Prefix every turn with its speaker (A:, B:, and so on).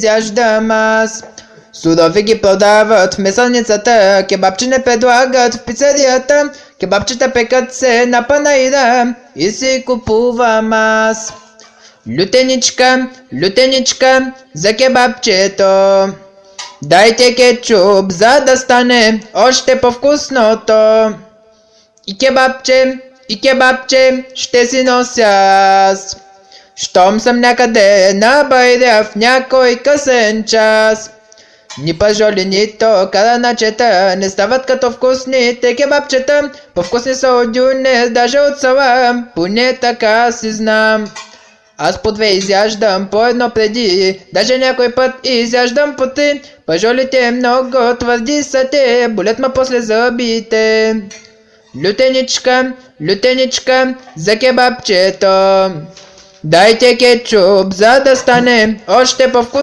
A: изяждам аз. Сурови ги продават в месарницата, кебабче не предлагат в пицарията, кебабчета пекат се на панаира и си купувам аз. Лютеничка, лютеничка, за кебабчето, дайте кетчуп, за да стане още по-вкусното. И кебабче ще си нося аз, щом съм някъде на байря в някой късен час. Ни пажоли, нито караначета не стават като вкусните кебабчета. По-вкусни са от дюне, даже от сала, поне така си знам. Аз по две изяждам, по едно преди, даже някой път изяждам по три. Пажолите много твърди са те, болят ма после зъбите. Лютеничка, лютеничка, за кебабчето, дайте кетчуп, за да стане още по-вкусно.